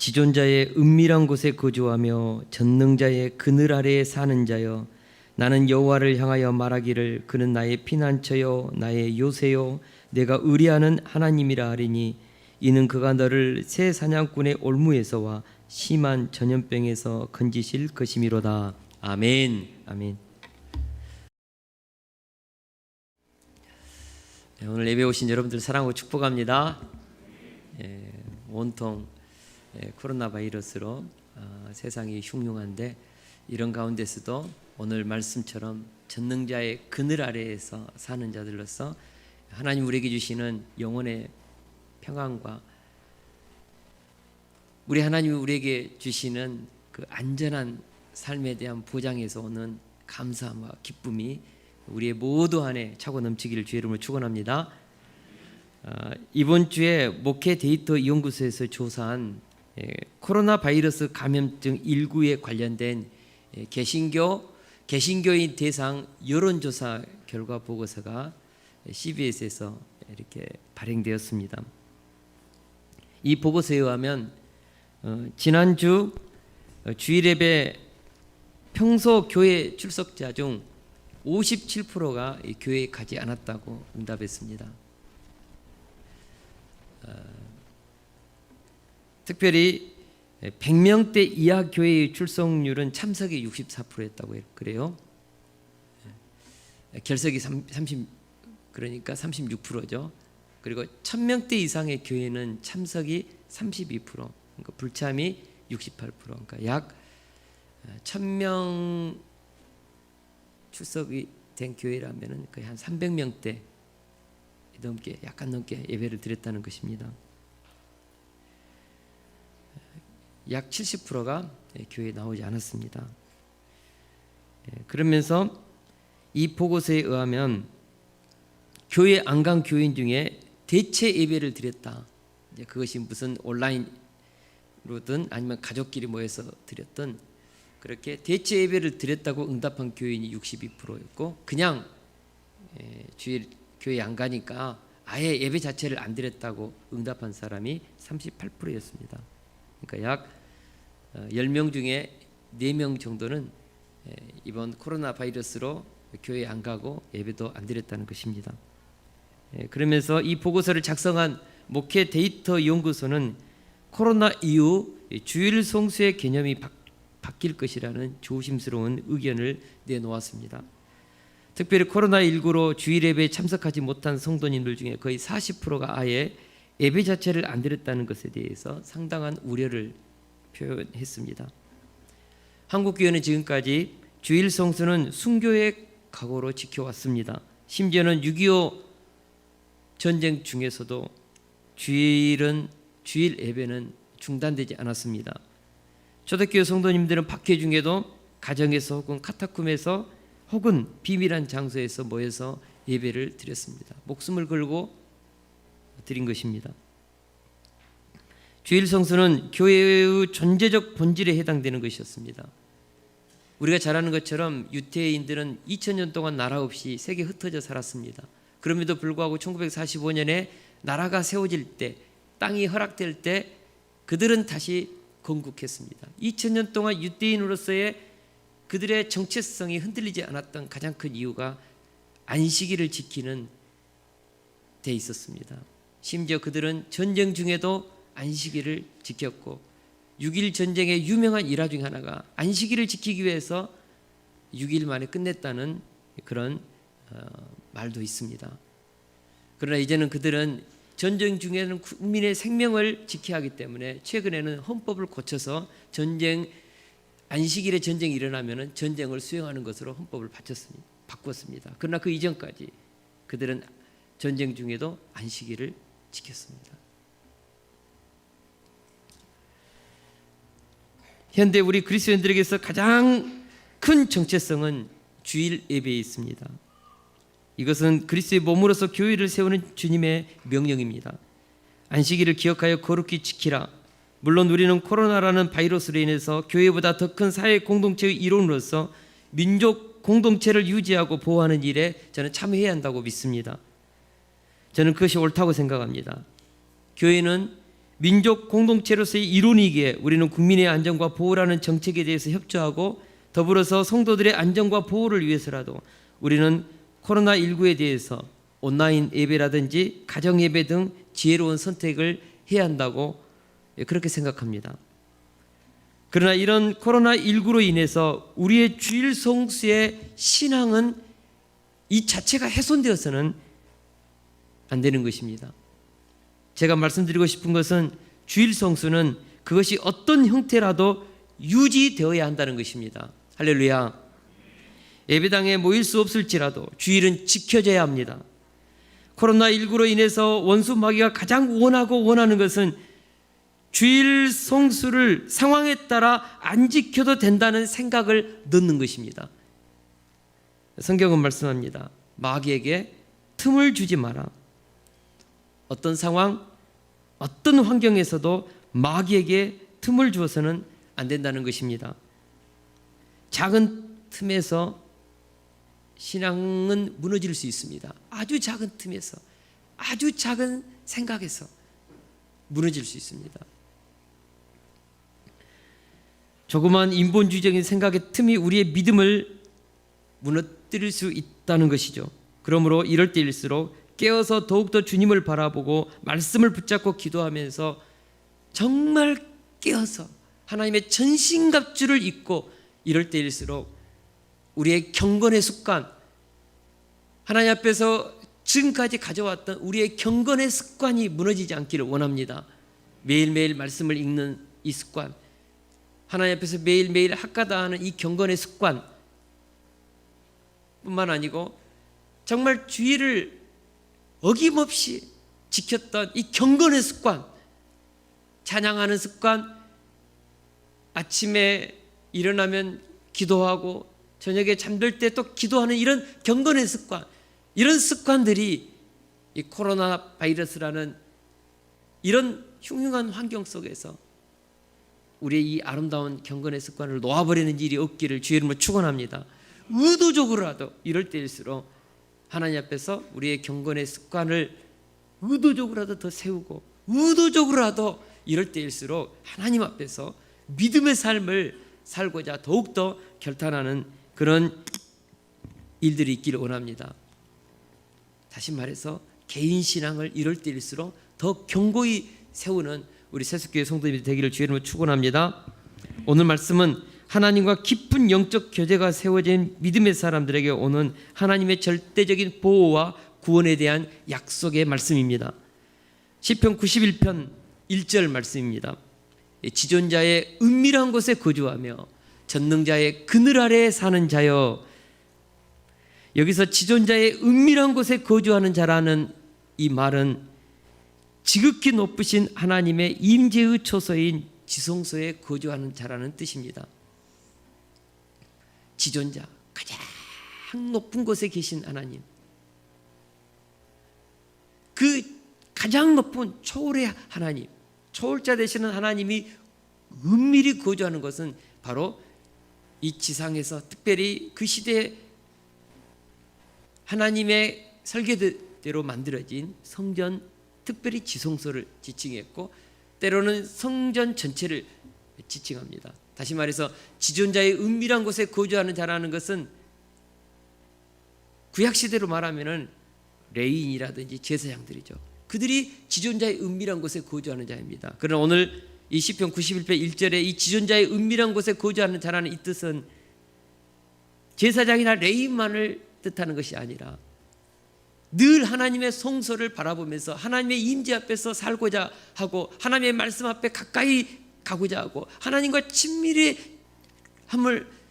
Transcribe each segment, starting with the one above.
지존자의 은밀한 곳에 거주하며 전능자의 그늘 아래에 사는 자여, 나는 여호와를 향하여 말하기를 그는 나의 피난처요 나의 요새요 내가 의뢰하는 하나님이라 하리니, 이는 그가 너를 새 사냥꾼의 올무에서와 심한 전염병에서 건지실 것이미로다. 아멘. 아멘. 오늘 예배 오신 여러분들 사랑하고 축복합니다. 온통 코로나 바이러스로 세상이 흉흉한데, 이런 가운데서도 오늘 말씀처럼 전능자의 그늘 아래에서 사는 자들로서 하나님 우리에게 주시는 영혼의 평안과 우리 하나님이 우리에게 주시는 그 안전한 삶에 대한 보장에서 오는 감사함과 기쁨이 우리의 모두 안에 차고 넘치기를 주의 이름으로 축원합니다. 이번 주에 목회 데이터 연구소에서 조사한 코로나 바이러스 감염증 19에 관련된 개신교인 대상 여론조사 결과 보고서가 CBS에서 이렇게 발행되었습니다. 이 보고서에 의하면 지난주 주일 예배 평소 교회 출석자 중 57%가 교회에 가지 않았다고 응답했습니다. 특별히 100명대 이하 교회의 출석률은 참석이 64%였다고 그래요. 결석이 36%죠. 그리고 1000명대 이상의 교회는 참석이 32%, 그러니까 불참이 68%, 그러니까 약 1000명 출석이 된 교회라면은 거의 한 300명대 넘게, 약간 넘게 예배를 드렸다는 것입니다. 약 70%가 교회에 나오지 않았습니다. 그러면서 이 보고서에 의하면 교회 안 간 교인 중에 대체 예배를 드렸다, 이제 그것이 무슨 온라인로든 아니면 가족끼리 모여서 드렸던, 그렇게 대체 예배를 드렸다고 응답한 교인이 62%였고, 그냥 주일 교회 안 가니까 아예 예배 자체를 안 드렸다고 응답한 사람이 38%였습니다. 그러니까 약 10명 중에 4명 정도는 이번 코로나 바이러스로 교회 안 가고 예배도 안 드렸다는 것입니다. 그러면서 이 보고서를 작성한 목회 데이터 연구소는 코로나 이후 주일 성수의 개념이 바뀔 것이라는 조심스러운 의견을 내놓았습니다. 특별히 코로나19로 주일 예배에 참석하지 못한 성도님들 중에 거의 40%가 아예 예배 자체를 안 드렸다는 것에 대해서 상당한 우려를 표현했습니다. 한국교회는 지금까지 주일 성수는 순교의 각오로 지켜왔습니다. 심지어는 6.25 전쟁 중에서도 주일 예배는 중단되지 않았습니다. 초대교회 성도님들은 박해 중에도 가정에서 혹은 카타콤에서 혹은 비밀한 장소에서 모여서 예배를 드렸습니다. 목숨을 걸고 드린 것입니다. 주일 성수는 교회의 존재적 본질에 해당되는 것이었습니다. 우리가 잘 아는 것처럼 유대인들은 2000년 동안 나라 없이 세계에 흩어져 살았습니다. 그럼에도 불구하고 1945년에 나라가 세워질 때, 땅이 허락될 때 그들은 다시 건국했습니다. 2000년 동안 유대인으로서의 그들의 정체성이 흔들리지 않았던 가장 큰 이유가 안식일을 지키는 데 있었습니다. 심지어 그들은 전쟁 중에도 안식일을 지켰고, 6.1 전쟁의 유명한 일화 중 하나가 안식일을 지키기 위해서 6일 만에 끝냈다는 그런 말도 있습니다. 그러나 이제는 그들은 전쟁 중에는 국민의 생명을 지켜야 하기 때문에 최근에는 헌법을 고쳐서 안식일에 전쟁이 일어나면 전쟁을 수행하는 것으로 헌법을 바꿨습니다. 그러나 그 이전까지 그들은 전쟁 중에도 안식일을 지켰습니다. 현대 우리 그리스도인들에게서 가장 큰 정체성은 주일 예배에 있습니다. 이것은 그리스도의 몸으로서 교회를 세우는 주님의 명령입니다. 안식일을 기억하여 거룩히 지키라. 물론 우리는 코로나라는 바이러스로 인해서 교회보다 더 큰 사회 공동체의 일원으로서 민족 공동체를 유지하고 보호하는 일에 저는 참여해야 한다고 믿습니다. 저는 그것이 옳다고 생각합니다. 교회는 민족 공동체로서의 일원이기에 우리는 국민의 안전과 보호라는 정책에 대해서 협조하고 더불어서 성도들의 안전과 보호를 위해서라도 우리는 코로나19에 대해서 온라인 예배라든지 가정 예배 등 지혜로운 선택을 해야 한다고 그렇게 생각합니다. 그러나 이런 코로나19로 인해서 우리의 주일 성수의 신앙은 이 자체가 훼손되어서는 안 되는 것입니다. 제가 말씀드리고 싶은 것은 주일 성수는 그것이 어떤 형태라도 유지되어야 한다는 것입니다. 할렐루야. 예배당에 모일 수 없을지라도 주일은 지켜져야 합니다. 코로나19로 인해서 원수 마귀가 가장 원하는 것은 주일 성수를 상황에 따라 안 지켜도 된다는 생각을 넣는 것입니다. 성경은 말씀합니다. 마귀에게 틈을 주지 마라. 어떤 상황, 어떤 환경에서도 마귀에게 틈을 주어서는 안 된다는 것입니다. 작은 틈에서 신앙은 무너질 수 있습니다. 아주 작은 틈에서, 아주 작은 생각에서 무너질 수 있습니다. 조그만 인본주의적인 생각의 틈이 우리의 믿음을 무너뜨릴 수 있다는 것이죠. 그러므로 이럴 때일수록 깨어서 더욱더 주님을 바라보고 말씀을 붙잡고 기도하면서 정말 깨어서 하나님의 전신갑주를 입고 이럴 때일수록 우리의 경건의 습관, 하나님 앞에서 지금까지 가져왔던 우리의 경건의 습관이 무너지지 않기를 원합니다. 매일매일 말씀을 읽는 이 습관, 하나님 앞에서 매일매일 학가다하는 이 경건의 습관 뿐만 아니고 정말 주의를 어김없이 지켰던 이 경건의 습관, 찬양하는 습관, 아침에 일어나면 기도하고 저녁에 잠들 때 또 기도하는 이런 경건의 습관, 이런 습관들이 이 코로나 바이러스라는 이런 흉흉한 환경 속에서 우리의 이 아름다운 경건의 습관을 놓아버리는 일이 없기를 주의 이름으로 축원합니다. 의도적으로라도 이럴 때일수록 하나님 앞에서 우리의 경건의 습관을 의도적으로라도 더 세우고 의도적으로라도 이럴 때일수록 하나님 앞에서 믿음의 삶을 살고자 더욱더 결단하는 그런 일들이 있기를 원합니다. 다시 말해서 개인 신앙을 이럴 때일수록 더 견고히 세우는 우리 세숫교회 성도님이 되기를 주의 이름으로 축원합니다. 오늘 말씀은 하나님과 깊은 영적 교제가 세워진 믿음의 사람들에게 오는 하나님의 절대적인 보호와 구원에 대한 약속의 말씀입니다. 시편 91편 1절 말씀입니다. 지존자의 은밀한 곳에 거주하며 전능자의 그늘 아래에 사는 자여. 여기서 지존자의 은밀한 곳에 거주하는 자라는 이 말은 지극히 높으신 하나님의 임재의 초소인 지성소에 거주하는 자라는 뜻입니다. 지존자, 가장 높은 곳에 계신 하나님, 그 가장 높은 초월의 하나님, 초월자 되시는 하나님이 은밀히 거주하는 것은 바로 이 지상에서 특별히 그 시대에 하나님의 설계대로 만들어진 성전, 특별히 지성소를 지칭했고 때로는 성전 전체를 지칭합니다. 다시 말해서 지존자의 은밀한 곳에 거주하는 자라는 것은 구약시대로 말하면 레위인이라든지 제사장들이죠. 그들이 지존자의 은밀한 곳에 거주하는 자입니다. 그러나 오늘 이 시편 91편 1절에 이 지존자의 은밀한 곳에 거주하는 자라는 이 뜻은 제사장이나 레위인만을 뜻하는 것이 아니라 늘 하나님의 성소를 바라보면서 하나님의 임재 앞에서 살고자 하고 하나님의 말씀 앞에 가까이 가고자 하고 하나님과 친밀히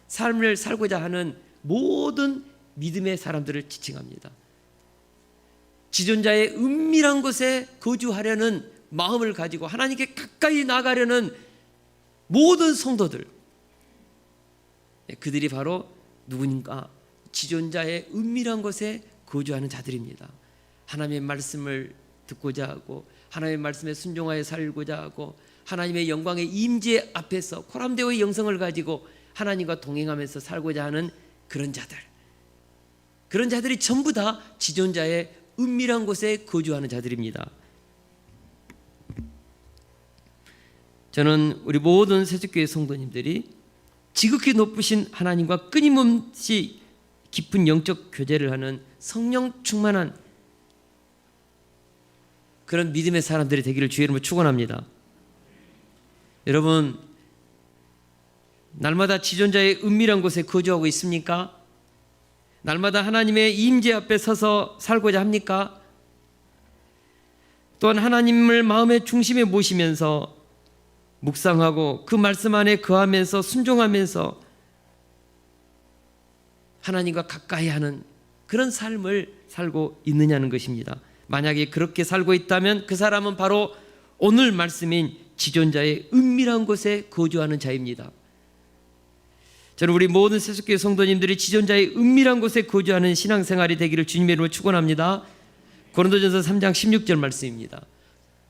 삶을 살고자 하는 모든 믿음의 사람들을 지칭합니다. 지존자의 은밀한 곳에 거주하려는 마음을 가지고 하나님께 가까이 나가려는 모든 성도들, 그들이 바로 누구인가? 지존자의 은밀한 곳에 거주하는 자들입니다. 하나님의 말씀을 듣고자 하고 하나님의 말씀에 순종하여 살고자 하고 하나님의 영광의 임재 앞에서 코람데오의 영성을 가지고 하나님과 동행하면서 살고자 하는 그런 자들, 그런 자들이 전부 다 지존자의 은밀한 곳에 거주하는 자들입니다. 저는 우리 모든 세속교회 성도님들이 지극히 높으신 하나님과 끊임없이 깊은 영적 교제를 하는 성령 충만한 그런 믿음의 사람들이 되기를 주의 이름으로 축원합니다. 여러분, 날마다 지존자의 은밀한 곳에 거주하고 있습니까? 날마다 하나님의 임재 앞에 서서 살고자 합니까? 또한 하나님을 마음의 중심에 모시면서 묵상하고 그 말씀 안에 거하면서 순종하면서 하나님과 가까이 하는 그런 삶을 살고 있느냐는 것입니다. 만약에 그렇게 살고 있다면 그 사람은 바로 오늘 말씀인 지존자의 은밀한 곳에 거주하는 자입니다. 저는 우리 모든 세속교회 성도님들이 지존자의 은밀한 곳에 거주하는 신앙생활이 되기를 주님의 이름으로 축원합니다. 고린도전서 3장 16절 말씀입니다.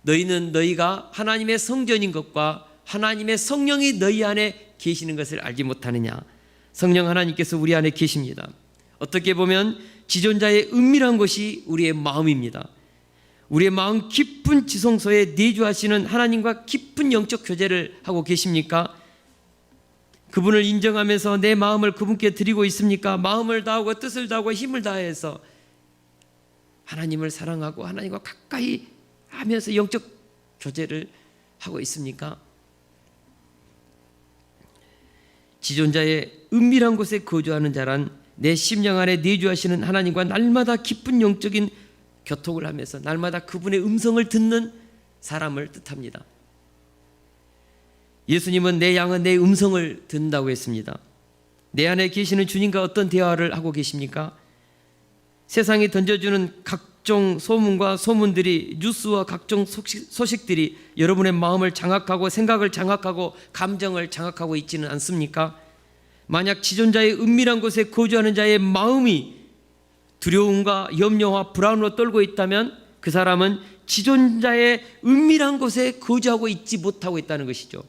너희는 너희가 하나님의 성전인 것과 하나님의 성령이 너희 안에 계시는 것을 알지 못하느냐. 성령 하나님께서 우리 안에 계십니다. 어떻게 보면 지존자의 은밀한 곳이 우리의 마음입니다. 우리의 마음 깊은 지성소에 내주하시는 하나님과 깊은 영적 교제를 하고 계십니까? 그분을 인정하면서 내 마음을 그분께 드리고 있습니까? 마음을 다하고 뜻을 다하고 힘을 다해서 하나님을 사랑하고 하나님과 가까이 하면서 영적 교제를 하고 있습니까? 지존자의 은밀한 곳에 거주하는 자란 내 심령 안에 내주하시는 하나님과 날마다 깊은 영적인 교통을 하면서 날마다 그분의 음성을 듣는 사람을 뜻합니다. 예수님은 내 양은 내 음성을 듣는다고 했습니다. 내 안에 계시는 주님과 어떤 대화를 하고 계십니까? 세상이 던져주는 각종 소문과 소문들이, 뉴스와 각종 소식들이 여러분의 마음을 장악하고 생각을 장악하고 감정을 장악하고 있지는 않습니까? 만약 지존자의 은밀한 곳에 거주하는 자의 마음이 두려움과 염려와 불안으로 떨고 있다면 그 사람은 지존자의 은밀한 곳에 거주하고 있지 못하고 있다는 것이죠.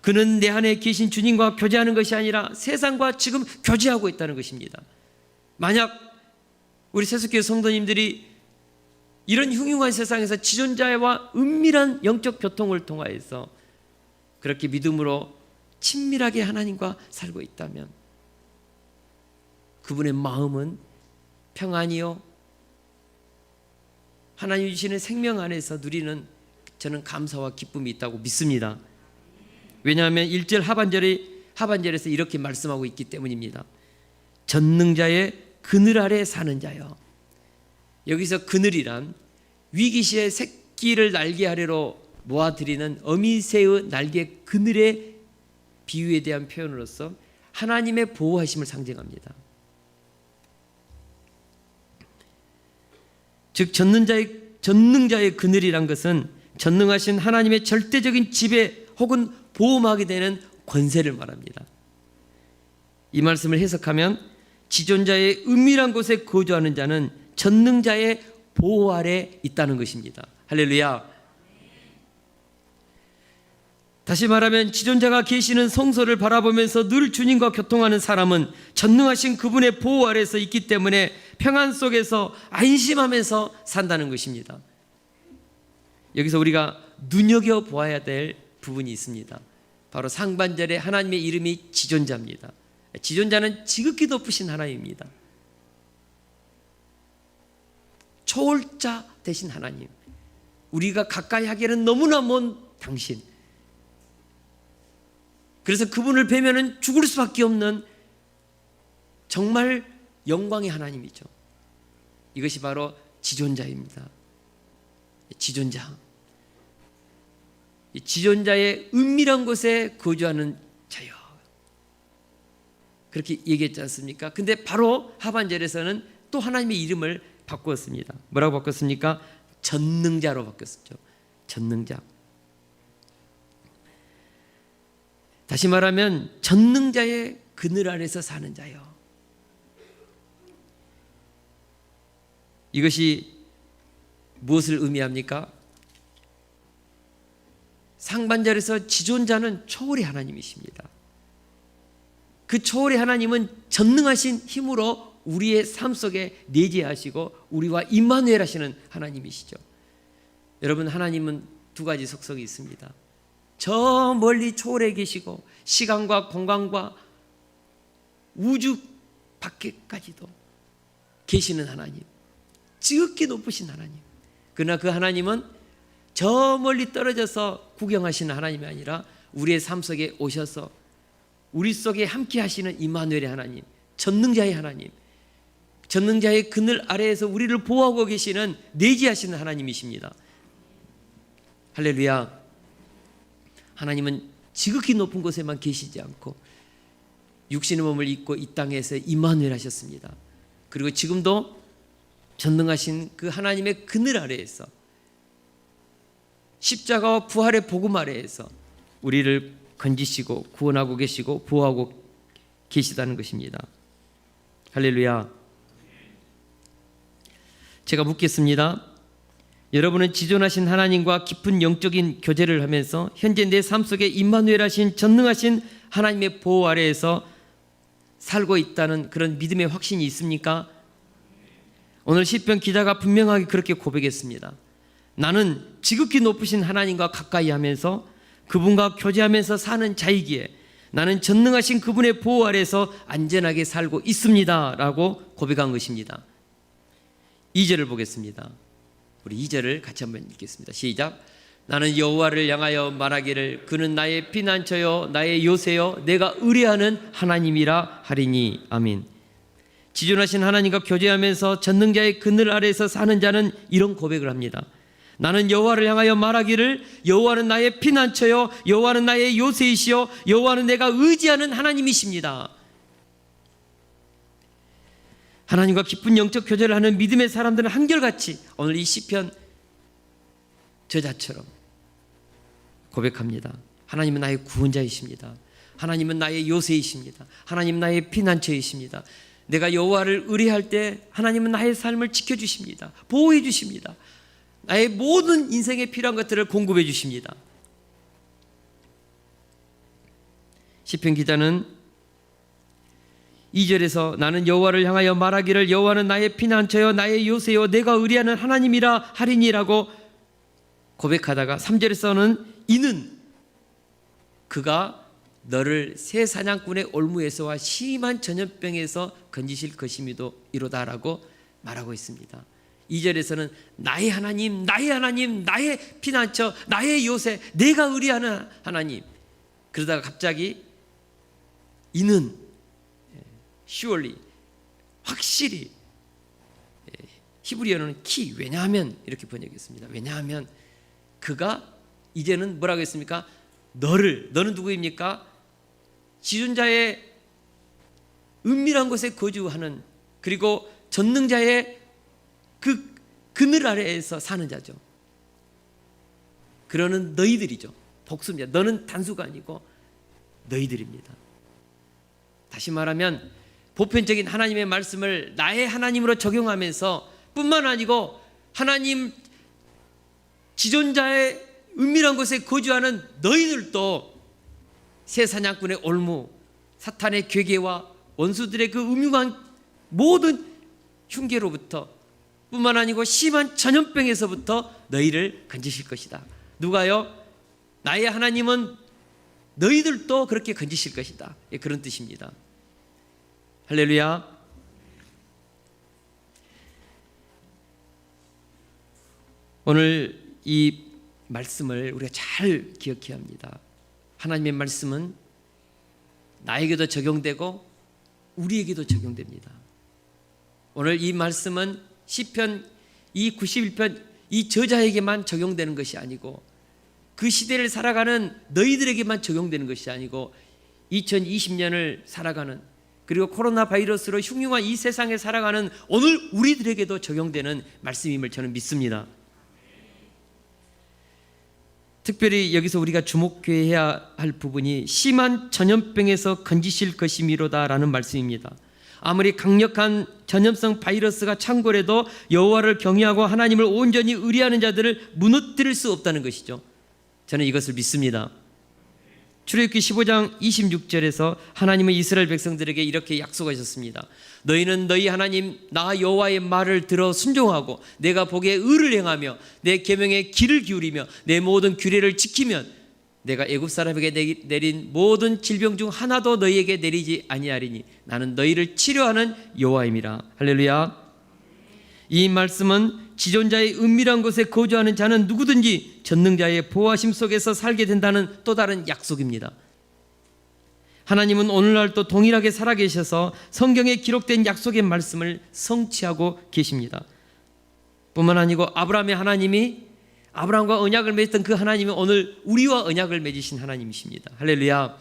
그는 내 안에 계신 주님과 교제하는 것이 아니라 세상과 지금 교제하고 있다는 것입니다. 만약 우리 세속교회 성도님들이 이런 흉흉한 세상에서 지존자와 은밀한 영적 교통을 통하여서 그렇게 믿음으로 친밀하게 하나님과 살고 있다면 그분의 마음은 평안이요 하나님 주시는 생명 안에서 누리는 저는 감사와 기쁨이 있다고 믿습니다. 왜냐하면 1절 하반절에서 이렇게 말씀하고 있기 때문입니다. 전능자의 그늘 아래 사는 자요. 여기서 그늘이란 위기시에 새끼를 날개 아래로 모아들이는 어미새의 날개 그늘의 비유에 대한 표현으로서 하나님의 보호하심을 상징합니다. 즉 전능자의 그늘이란 것은 전능하신 하나님의 절대적인 지배 혹은 보호막이 되는 권세를 말합니다. 이 말씀을 해석하면 지존자의 은밀한 곳에 거주하는 자는 전능자의 보호 아래 있다는 것입니다. 할렐루야. 다시 말하면 지존자가 계시는 성소를 바라보면서 늘 주님과 교통하는 사람은 전능하신 그분의 보호 아래서 있기 때문에 평안 속에서 안심하면서 산다는 것입니다. 여기서 우리가 눈여겨보아야 될 부분이 있습니다. 바로 상반절에 하나님의 이름이 지존자입니다. 지존자는 지극히 높으신 하나님입니다. 초월자 되신 하나님, 우리가 가까이 하기에는 너무나 먼 당신, 그래서 그분을 뵈면은 죽을 수밖에 없는 정말 영광의 하나님이죠. 이것이 바로 지존자입니다. 지존자. 지존자의 은밀한 곳에 거주하는 자요. 그렇게 얘기했지 않습니까? 근데 바로 하반절에서는 또 하나님의 이름을 바꾸었습니다. 뭐라고 바꿨습니까? 전능자로 바뀌었죠. 전능자. 다시 말하면 전능자의 그늘 아래서 사는 자요. 이것이 무엇을 의미합니까? 상반절에서 지존자는 초월의 하나님이십니다. 그 초월의 하나님은 전능하신 힘으로 우리의 삶 속에 내재하시고 우리와 임마누엘 하시는 하나님이시죠. 여러분, 하나님은 두 가지 속성이 있습니다. 저 멀리 초월해 계시고 시간과 공간과 우주 밖에까지도 계시는 하나님, 지극히 높으신 하나님. 그러나 그 하나님은 저 멀리 떨어져서 구경하시는 하나님이 아니라 우리의 삶 속에 오셔서 우리 속에 함께 하시는 임마누엘의 하나님, 전능자의 하나님, 전능자의 그늘 아래에서 우리를 보호하고 계시는 내지하시는 하나님이십니다. 할렐루야. 하나님은 지극히 높은 곳에만 계시지 않고 육신의 몸을 입고 이 땅에서 임마누엘 하셨습니다. 그리고 지금도 전능하신 그 하나님의 그늘 아래에서 십자가와 부활의 복음 아래에서 우리를 건지시고 구원하고 계시고 보호하고 계시다는 것입니다. 할렐루야. 제가 묻겠습니다. 여러분은 지존하신 하나님과 깊은 영적인 교제를 하면서 현재 내 삶 속에 임마누엘 하신 전능하신 하나님의 보호 아래에서 살고 있다는 그런 믿음의 확신이 있습니까? 오늘 시편 기자가 분명하게 그렇게 고백했습니다. 나는 지극히 높으신 하나님과 가까이 하면서 그분과 교제하면서 사는 자이기에 나는 전능하신 그분의 보호 아래에서 안전하게 살고 있습니다 라고 고백한 것입니다. 2절을 보겠습니다. 우리 2절을 같이 한번 읽겠습니다. 시작. 나는 여호와를 향하여 말하기를 그는 나의 피난처요 나의 요새요 내가 의뢰하는 하나님이라 하리니. 아멘. 지존하신 하나님과 교제하면서 전능자의 그늘 아래에서 사는 자는 이런 고백을 합니다. 나는 여호와를 향하여 말하기를 여호와는 나의 피난처요 여호와는 나의 요새이시요 여호와는 내가 의지하는 하나님이십니다. 하나님과 깊은 영적 교제를 하는 믿음의 사람들은 한결같이 오늘 이 시편 저자처럼 고백합니다. 하나님은 나의 구원자이십니다. 하나님은 나의 요새이십니다. 하나님은 나의 피난처이십니다. 내가 여호와를 의뢰할 때 하나님은 나의 삶을 지켜주십니다. 보호해 주십니다. 나의 모든 인생에 필요한 것들을 공급해 주십니다. 시편 기자는 2절에서 나는 여호와를 향하여 말하기를 여호와는 나의 피난처요 나의 요새요 내가 의뢰하는 하나님이라 하리니라고 고백하다가 3절에서는 이는 그가 너를 새 사냥꾼의 올무에서와 심한 전염병에서 건지실 것임이도 이로다라고 말하고 있습니다. 2절에서는 나의 하나님, 나의 하나님, 나의 피난처, 나의 요새, 내가 의뢰하는 하나님. 그러다가 갑자기 이는 surely, 확실히, 히브리어는 키, 왜냐하면 이렇게 번역했습니다. 왜냐하면 그가 이제는 뭐라고 했습니까? 너는 누구입니까? 지존자의 은밀한 곳에 거주하는 그리고 전능자의 그 그늘 아래에서 사는 자죠. 그러는 너희들이죠. 복수입니다. 너는 단수가 아니고 너희들입니다. 다시 말하면 보편적인 하나님의 말씀을 나의 하나님으로 적용하면서 뿐만 아니고 하나님 지존자의 은밀한 곳에 거주하는 너희들도 새 사냥꾼의 올무, 사탄의 괴계와 원수들의 그 음흉한 모든 흉계로부터 뿐만 아니고 심한 전염병에서부터 너희를 건지실 것이다. 누가요? 나의 하나님은 너희들도 그렇게 건지실 것이다. 그런 뜻입니다. 할렐루야. 오늘 이 말씀을 우리가 잘 기억해야 합니다. 하나님의 말씀은 나에게도 적용되고 우리에게도 적용됩니다. 오늘 이 말씀은 시편 이 91편 이 저자에게만 적용되는 것이 아니고 그 시대를 살아가는 너희들에게만 적용되는 것이 아니고 2020년을 살아가는 그리고 코로나 바이러스로 흉흉한 이 세상에 살아가는 오늘 우리들에게도 적용되는 말씀임을 저는 믿습니다. 특별히 여기서 우리가 주목해야 할 부분이 심한 전염병에서 건지실 것이미로다라는 말씀입니다. 아무리 강력한 전염성 바이러스가 창궐해도 여호와를 경외하고 하나님을 온전히 의뢰하는 자들을 무너뜨릴 수 없다는 것이죠. 저는 이것을 믿습니다. 출애굽기 15장 26절에서 하나님은 이스라엘 백성들에게 이렇게 약속하셨습니다. 너희는 너희 하나님 나 여호와의 말을 들어 순종하고 내가 보기에 의를 행하며 내 계명에 귀를 기울이며 내 모든 규례를 지키면 내가 애굽 사람에게 내린 모든 질병 중 하나도 너희에게 내리지 아니하리니 나는 너희를 치료하는 여호와임이라. 할렐루야. 이 말씀은 지존자의 은밀한 곳에 거주하는 자는 누구든지 전능자의 보호하심 속에서 살게 된다는 또 다른 약속입니다. 하나님은 오늘날도 동일하게 살아계셔서 성경에 기록된 약속의 말씀을 성취하고 계십니다. 뿐만 아니고 아브라함의 하나님이, 아브라함과 언약을 맺었던 그 하나님이 오늘 우리와 언약을 맺으신 하나님이십니다. 할렐루야.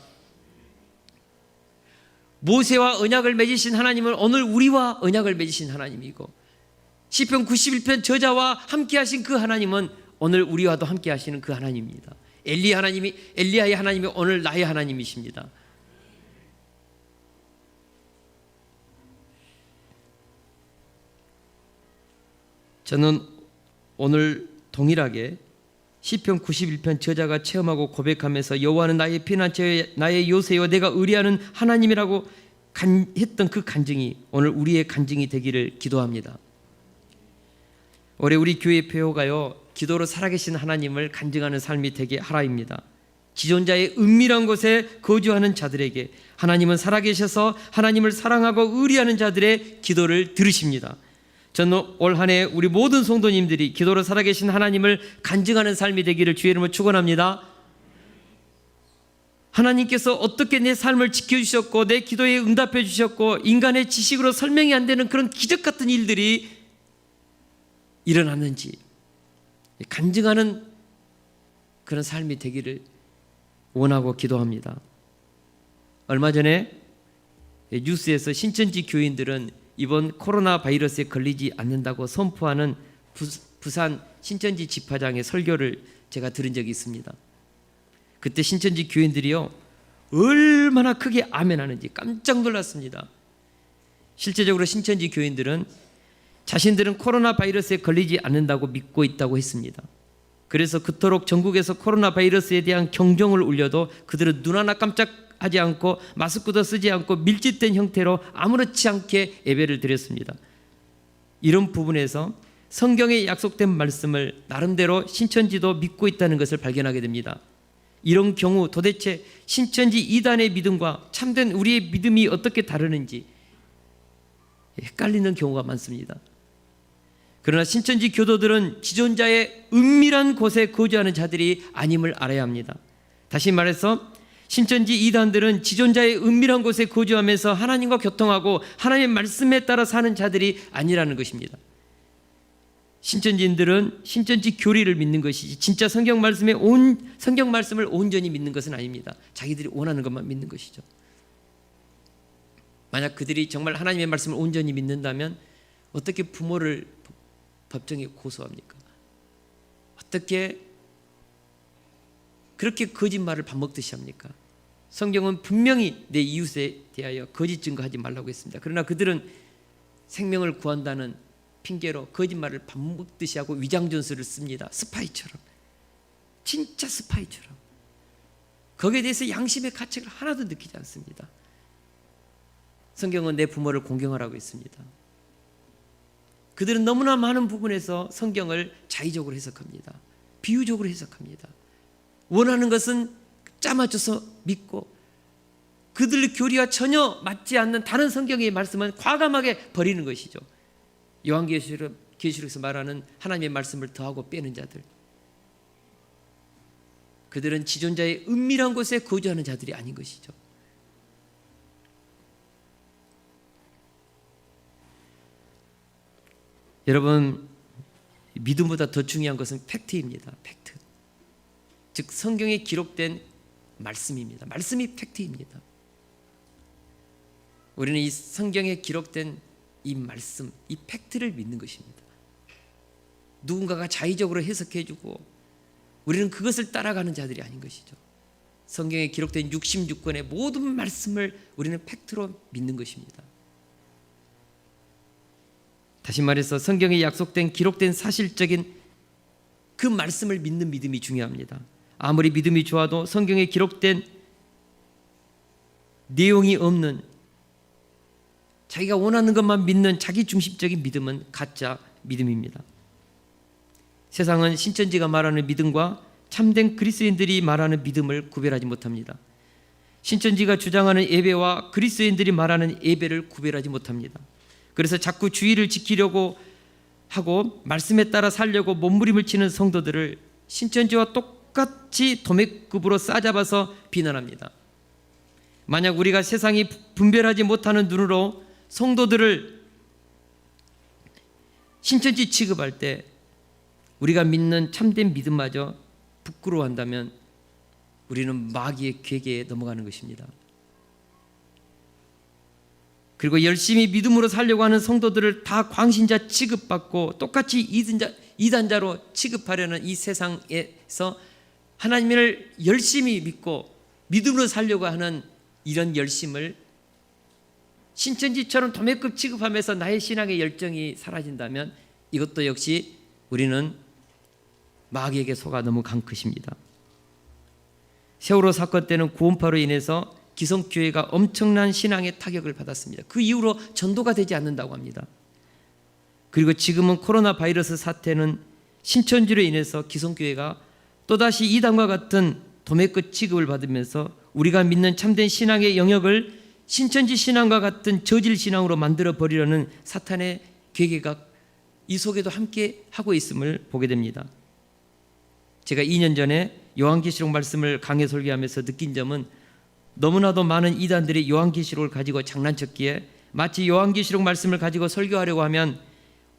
모세와 언약을 맺으신 하나님은 오늘 우리와 언약을 맺으신 하나님이고, 시편 91편 저자와 함께 하신 그 하나님은 오늘 우리와도 함께 하시는 그 하나님입니다. 엘리야의 하나님이 오늘 나의 하나님이십니다. 저는 오늘 동일하게 시편 91편 저자가 체험하고 고백하면서 여호와는 나의 피난처 나의 요새요 내가 의뢰하는 하나님이라고 했던 그 간증이 오늘 우리의 간증이 되기를 기도합니다. 올해 우리 교회 표어가요, 기도로 살아계신 하나님을 간증하는 삶이 되게 하라입니다. 지존자의 은밀한 곳에 거주하는 자들에게 하나님은 살아계셔서 하나님을 사랑하고 의뢰하는 자들의 기도를 들으십니다. 저는 올 한 해 우리 모든 성도님들이 기도로 살아계신 하나님을 간증하는 삶이 되기를 주의 이름으로 축원합니다. 하나님께서 어떻게 내 삶을 지켜주셨고 내 기도에 응답해 주셨고 인간의 지식으로 설명이 안 되는 그런 기적 같은 일들이 일어났는지 간증하는 그런 삶이 되기를 원하고 기도합니다. 얼마 전에 뉴스에서 신천지 교인들은 이번 코로나 바이러스에 걸리지 않는다고 선포하는 부산 신천지 집화장의 설교를 제가 들은 적이 있습니다. 그때 신천지 교인들이요 얼마나 크게 아멘하는지 깜짝 놀랐습니다. 실제적으로 신천지 교인들은 자신들은 코로나 바이러스에 걸리지 않는다고 믿고 있다고 했습니다. 그래서 그토록 전국에서 코로나 바이러스에 대한 경종을 울려도 그들은 눈 하나 깜짝하지 않고 마스크도 쓰지 않고 밀집된 형태로 아무렇지 않게 예배를 드렸습니다. 이런 부분에서 성경에 약속된 말씀을 나름대로 신천지도 믿고 있다는 것을 발견하게 됩니다. 이런 경우 도대체 신천지 이단의 믿음과 참된 우리의 믿음이 어떻게 다르는지 헷갈리는 경우가 많습니다. 그러나 신천지 교도들은 지존자의 은밀한 곳에 거주하는 자들이 아님을 알아야 합니다. 다시 말해서 신천지 이단들은 지존자의 은밀한 곳에 거주하면서 하나님과 교통하고 하나님의 말씀에 따라 사는 자들이 아니라는 것입니다. 신천지인들은 신천지 교리를 믿는 것이지 진짜 성경 말씀을 온전히 믿는 것은 아닙니다. 자기들이 원하는 것만 믿는 것이죠. 만약 그들이 정말 하나님의 말씀을 온전히 믿는다면 어떻게 부모를 법정에 고소합니까? 어떻게 그렇게 거짓말을 밥 먹듯이 합니까? 성경은 분명히 내 이웃에 대하여 거짓 증거하지 말라고 했습니다. 그러나 그들은 생명을 구한다는 핑계로 거짓말을 밥 먹듯이 하고 위장전술을 씁니다. 스파이처럼, 진짜 스파이처럼. 거기에 대해서 양심의 가책을 하나도 느끼지 않습니다. 성경은 내 부모를 공경하라고 했습니다. 그들은 너무나 많은 부분에서 성경을 자의적으로 해석합니다. 비유적으로 해석합니다. 원하는 것은 짜맞춰서 믿고 그들의 교리와 전혀 맞지 않는 다른 성경의 말씀은 과감하게 버리는 것이죠. 요한계시록에서 말하는 하나님의 말씀을 더하고 빼는 자들, 그들은 지존자의 은밀한 곳에 거주하는 자들이 아닌 것이죠. 여러분, 믿음보다 더 중요한 것은 팩트입니다. 팩트. 즉 성경에 기록된 말씀입니다. 말씀이 팩트입니다. 우리는 이 성경에 기록된 이 말씀, 이 팩트를 믿는 것입니다. 누군가가 자의적으로 해석해주고 우리는 그것을 따라가는 자들이 아닌 것이죠. 성경에 기록된 66권의 모든 말씀을 우리는 팩트로 믿는 것입니다. 다시 말해서 성경에 약속된 기록된 사실적인 그 말씀을 믿는 믿음이 중요합니다. 아무리 믿음이 좋아도 성경에 기록된 내용이 없는 자기가 원하는 것만 믿는 자기 중심적인 믿음은 가짜 믿음입니다. 세상은 신천지가 말하는 믿음과 참된 그리스도인들이 말하는 믿음을 구별하지 못합니다. 신천지가 주장하는 예배와 그리스도인들이 말하는 예배를 구별하지 못합니다. 그래서 자꾸 주의를 지키려고 하고 말씀에 따라 살려고 몸부림을 치는 성도들을 신천지와 똑같이 도매급으로 싸잡아서 비난합니다. 만약 우리가 세상이 분별하지 못하는 눈으로 성도들을 신천지 취급할 때 우리가 믿는 참된 믿음마저 부끄러워한다면 우리는 마귀의 괴계에 넘어가는 것입니다. 그리고 열심히 믿음으로 살려고 하는 성도들을 다 광신자 취급받고 똑같이 이단자로 취급하려는 이 세상에서 하나님을 열심히 믿고 믿음으로 살려고 하는 이런 열심을 신천지처럼 도매급 취급하면서 나의 신앙의 열정이 사라진다면 이것도 역시 우리는 마귀에게 속아 너무 간 것입니다. 세월호 사건 때는 구원파로 인해서 기성교회가 엄청난 신앙의 타격을 받았습니다. 그 이후로 전도가 되지 않는다고 합니다. 그리고 지금은 코로나 바이러스 사태는 신천지로 인해서 기성교회가 또다시 이단과 같은 도매급 취급을 받으면서 우리가 믿는 참된 신앙의 영역을 신천지 신앙과 같은 저질 신앙으로 만들어 버리려는 사탄의 계계가 이 속에도 함께 하고 있음을 보게 됩니다. 제가 2년 전에 요한계시록 말씀을 강해 설교하면서 느낀 점은 너무나도 많은 이단들이 요한계시록을 가지고 장난쳤기에 마치 요한계시록 말씀을 가지고 설교하려고 하면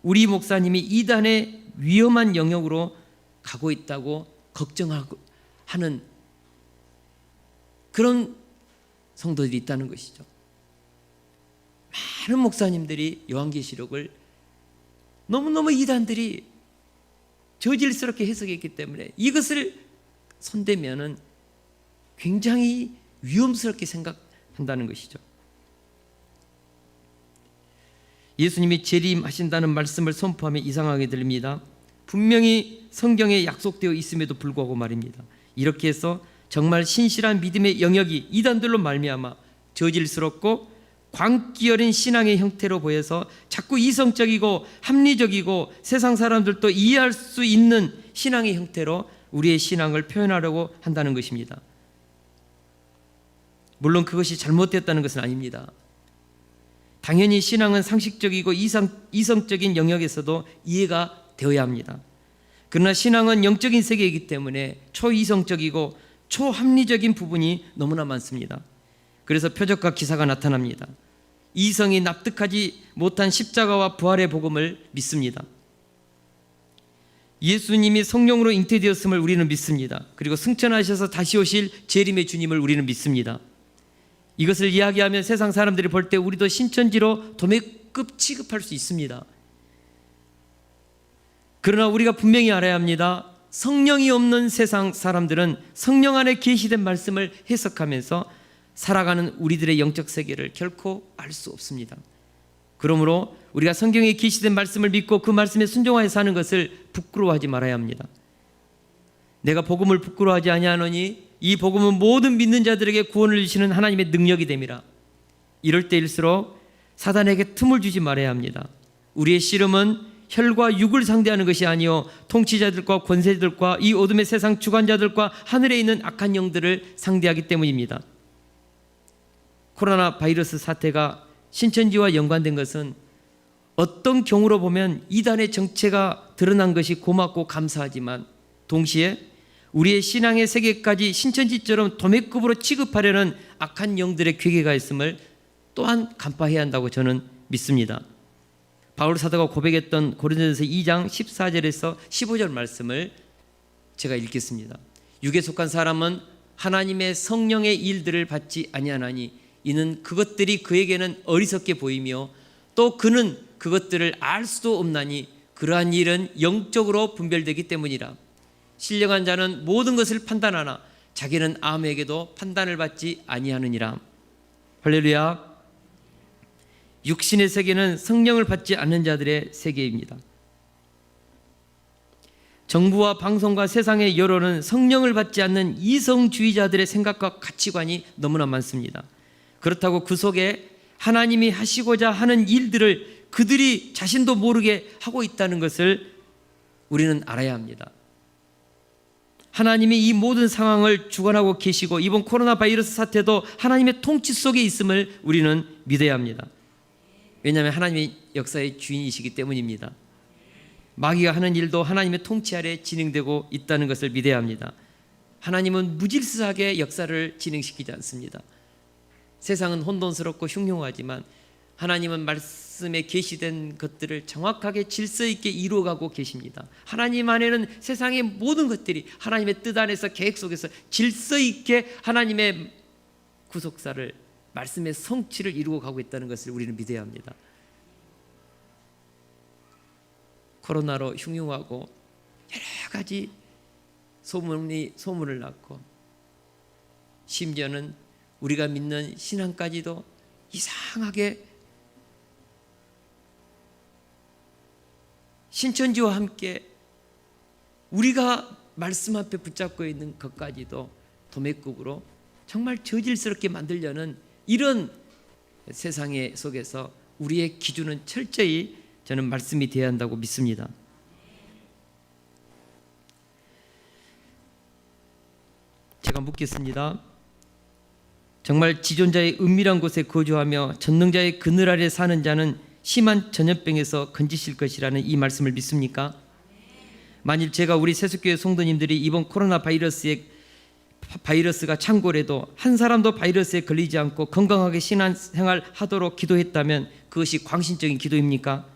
우리 목사님이 이단의 위험한 영역으로 가고 있다고 걱정하고 하는 그런 성도들이 있다는 것이죠. 많은 목사님들이 요한계시록을 너무너무 이단들이 저질스럽게 해석했기 때문에 이것을 손대면은 굉장히 위험스럽게 생각한다는 것이죠. 예수님이 재림하신다는 말씀을 선포하면 이상하게 들립니다. 분명히 성경에 약속되어 있음에도 불구하고 말입니다. 이렇게 해서 정말 신실한 믿음의 영역이 이단들로 말미암아 저질스럽고 광기 어린 신앙의 형태로 보여서 자꾸 이성적이고 합리적이고 세상 사람들도 이해할 수 있는 신앙의 형태로 우리의 신앙을 표현하려고 한다는 것입니다. 물론 그것이 잘못됐다는 것은 아닙니다. 당연히 신앙은 상식적이고 이성적인 영역에서도 이해가 되어야 합니다. 그러나 신앙은 영적인 세계이기 때문에 초이성적이고 초합리적인 부분이 너무나 많습니다. 그래서 표적과 기사가 나타납니다. 이성이 납득하지 못한 십자가와 부활의 복음을 믿습니다. 예수님이 성령으로 잉태되었음을 우리는 믿습니다. 그리고 승천하셔서 다시 오실 재림의 주님을 우리는 믿습니다. 이것을 이야기하면 세상 사람들이 볼 때 우리도 신천지로 도매급 취급할 수 있습니다. 그러나 우리가 분명히 알아야 합니다. 성령이 없는 세상 사람들은 성령 안에 계시된 말씀을 해석하면서 살아가는 우리들의 영적 세계를 결코 알 수 없습니다. 그러므로 우리가 성경에 계시된 말씀을 믿고 그 말씀에 순종하여 사는 것을 부끄러워하지 말아야 합니다. 내가 복음을 부끄러워하지 아니하노니 이 복음은 모든 믿는 자들에게 구원을 주시는 하나님의 능력이 됨이라. 이럴 때일수록 사단에게 틈을 주지 말아야 합니다. 우리의 씨름은 혈과 육을 상대하는 것이 아니요 통치자들과 권세들과 이 어둠의 세상 주관자들과 하늘에 있는 악한 영들을 상대하기 때문입니다. 코로나 바이러스 사태가 신천지와 연관된 것은 어떤 경우로 보면 이단의 정체가 드러난 것이 고맙고 감사하지만 동시에 우리의 신앙의 세계까지 신천지처럼 도매급으로 취급하려는 악한 영들의 괴계가 있음을 또한 간파해야 한다고 저는 믿습니다. 바울 사도가 고백했던 고린도전서 2장 14절에서 15절 말씀을 제가 읽겠습니다. 육에 속한 사람은 하나님의 성령의 일들을 받지 아니하나니 이는 그것들이 그에게는 어리석게 보이며 또 그는 그것들을 알 수도 없나니 그러한 일은 영적으로 분별되기 때문이라. 신령한 자는 모든 것을 판단하나 자기는 아무에게도 판단을 받지 아니하느니라. 할렐루야. 육신의 세계는 성령을 받지 않는 자들의 세계입니다. 정부와 방송과 세상의 여론은 성령을 받지 않는 이성주의자들의 생각과 가치관이 너무나 많습니다. 그렇다고 그 속에 하나님이 하시고자 하는 일들을 그들이 자신도 모르게 하고 있다는 것을 우리는 알아야 합니다. 하나님이 이 모든 상황을 주관하고 계시고 이번 코로나 바이러스 사태도 하나님의 통치 속에 있음을 우리는 믿어야 합니다. 왜냐하면 하나님이 역사의 주인이시기 때문입니다. 마귀가 하는 일도 하나님의 통치 아래 진행되고 있다는 것을 믿어야 합니다. 하나님은 무질서하게 역사를 진행시키지 않습니다. 세상은 혼돈스럽고 흉흉하지만 하나님은 말씀에 계시된 것들을 정확하게 질서 있게 이루어가고 계십니다. 하나님 안에는 세상의 모든 것들이 하나님의 뜻 안에서 계획 속에서 질서 있게 하나님의 구속사를 말씀의 성취를 이루어 가고 있다는 것을 우리는 믿어야 합니다. 코로나로 흉흉하고 여러 가지 소문을 낳고 심지어는 우리가 믿는 신앙까지도 이상하게 신천지와 함께 우리가 말씀 앞에 붙잡고 있는 것까지도 도매국으로 정말 저질스럽게 만들려는 이런 세상의 속에서 우리의 기준은 철저히 저는 말씀이 되어야 한다고 믿습니다. 제가 묻겠습니다. 정말 지존자의 은밀한 곳에 거주하며 전능자의 그늘 아래 사는 자는 심한 전염병에서 건지실 것이라는 이 말씀을 믿습니까? 만일 제가 우리 세속교회 성도님들이 이번 코로나 바이러스가 창궐해도 한 사람도 바이러스에 걸리지 않고 건강하게 신앙생활 하도록 기도했다면 그것이 광신적인 기도입니까?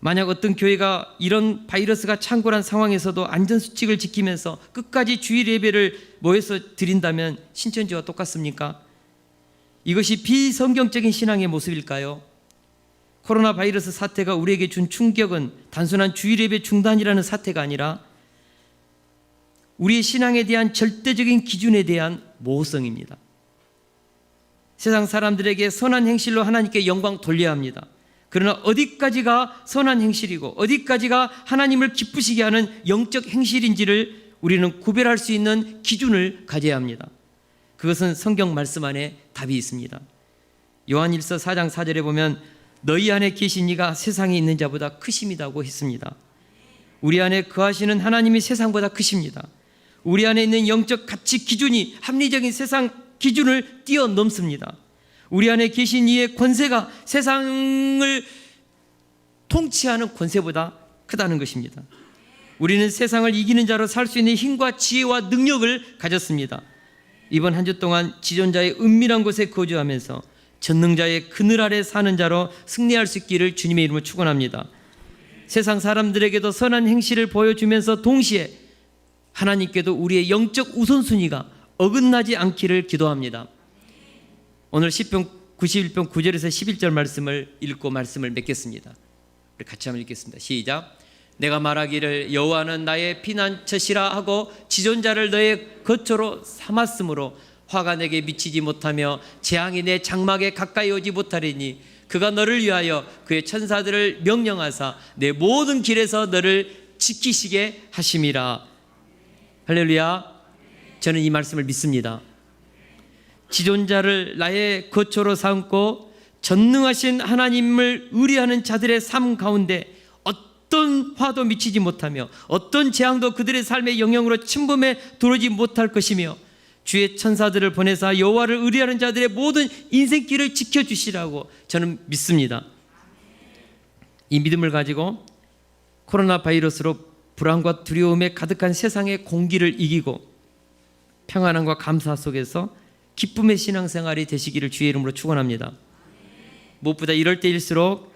만약 어떤 교회가 이런 바이러스가 창궐한 상황에서도 안전수칙을 지키면서 끝까지 주일 예배를 모여서 드린다면 신천지와 똑같습니까? 이것이 비성경적인 신앙의 모습일까요? 코로나 바이러스 사태가 우리에게 준 충격은 단순한 주일 예배 중단이라는 사태가 아니라 우리의 신앙에 대한 절대적인 기준에 대한 모호성입니다. 세상 사람들에게 선한 행실로 하나님께 영광 돌려야 합니다. 그러나 어디까지가 선한 행실이고 어디까지가 하나님을 기쁘시게 하는 영적 행실인지를 우리는 구별할 수 있는 기준을 가져야 합니다. 그것은 성경 말씀 안에 답이 있습니다. 요한일서 4장 4절에 보면 너희 안에 계신 이가 세상에 있는 자보다 크심이다고 했습니다. 우리 안에 거하시는 하나님이 세상보다 크십니다. 우리 안에 있는 영적 가치 기준이 합리적인 세상 기준을 뛰어넘습니다. 우리 안에 계신 이의 권세가 세상을 통치하는 권세보다 크다는 것입니다. 우리는 세상을 이기는 자로 살 수 있는 힘과 지혜와 능력을 가졌습니다. 이번 한 주 동안 지존자의 은밀한 곳에 거주하면서 전능자의 그늘 아래 사는 자로 승리할 수 있기를 주님의 이름으로 축원합니다. 세상 사람들에게도 선한 행실을 보여주면서 동시에 하나님께도 우리의 영적 우선순위가 어긋나지 않기를 기도합니다. 오늘 시편 91편 9절에서 11절 말씀을 읽고 말씀을 맺겠습니다. 우리 같이 한번 읽겠습니다. 시작. 내가 말하기를 여호와는 나의 피난처시라 하고 지존자를 너의 거처로 삼았으므로 화가 내게 미치지 못하며 재앙이 내 장막에 가까이 오지 못하리니 그가 너를 위하여 그의 천사들을 명령하사 내 모든 길에서 너를 지키시게 하심이라. 할렐루야. 저는 이 말씀을 믿습니다. 지존자를 나의 거처로 삼고 전능하신 하나님을 의뢰하는 자들의 삶 가운데 어떤 화도 미치지 못하며 어떤 재앙도 그들의 삶의 영역으로 침범해 들어오지 못할 것이며 주의 천사들을 보내사 여호와를 의뢰하는 자들의 모든 인생길을 지켜주시라고 저는 믿습니다. 이 믿음을 가지고 코로나 바이러스로 불안과 두려움에 가득한 세상의 공기를 이기고 평안함과 감사 속에서 기쁨의 신앙생활이 되시기를 주의 이름으로 축원합니다. 무엇보다 이럴 때일수록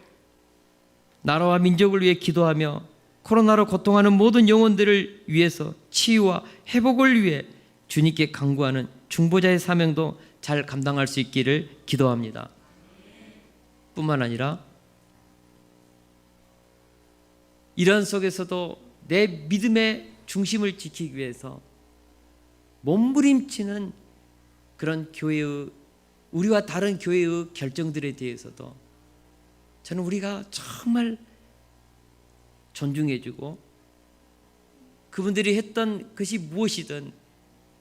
나라와 민족을 위해 기도하며 코로나로 고통하는 모든 영혼들을 위해서 치유와 회복을 위해 주님께 간구하는 중보자의 사명도 잘 감당할 수 있기를 기도합니다. 뿐만 아니라 이런 속에서도 내 믿음의 중심을 지키기 위해서 몸부림치는 그런 교회의 우리와 다른 교회의 결정들에 대해서도 저는 우리가 정말 존중해주고 그분들이 했던 것이 무엇이든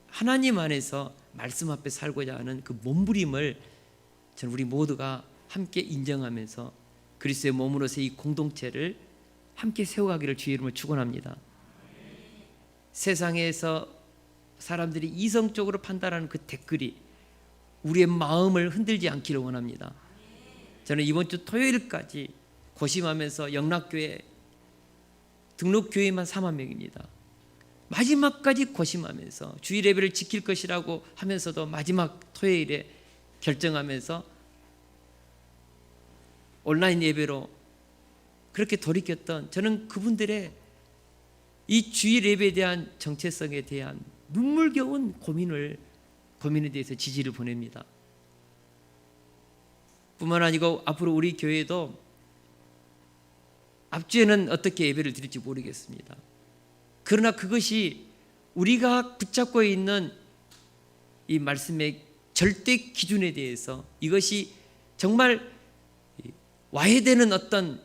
하나님 안에서 말씀 앞에 살고자 하는 그 몸부림을 저는 우리 모두가 함께 인정하면서 그리스도의 몸으로서 이 공동체를 함께 세워가기를 주의 이름으로 축원합니다. 세상에서 사람들이 이성적으로 판단하는 그 댓글이 우리의 마음을 흔들지 않기를 원합니다. 저는 이번 주 토요일까지 고심하면서 영락교회 등록 교회만 4만 명입니다. 마지막까지 고심하면서 주일 예배를 지킬 것이라고 하면서도 마지막 토요일에 결정하면서 온라인 예배로 그렇게 돌이켰던, 저는 그분들의 이 주일 예배에 대한 정체성에 대한 눈물겨운 고민에 대해서 지지를 보냅니다. 뿐만 아니고 앞으로 우리 교회도 앞주에는 어떻게 예배를 드릴지 모르겠습니다. 그러나 그것이 우리가 붙잡고 있는 이 말씀의 절대 기준에 대해서, 이것이 정말 와해되는 어떤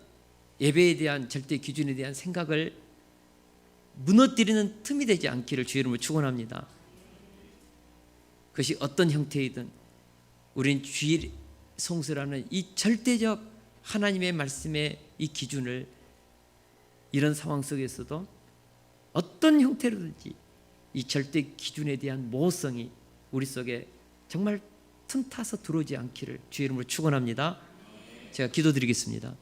예배에 대한 절대 기준에 대한 생각을 무너뜨리는 틈이 되지 않기를 주의 이름으로 축원합니다. 그것이 어떤 형태이든 우리는 주일 성수라는 이 절대적 하나님의 말씀의 이 기준을 이런 상황 속에서도 어떤 형태로든지 이 절대 기준에 대한 모호성이 우리 속에 정말 틈타서 들어오지 않기를 주의 이름으로 축원합니다. 제가 기도드리겠습니다.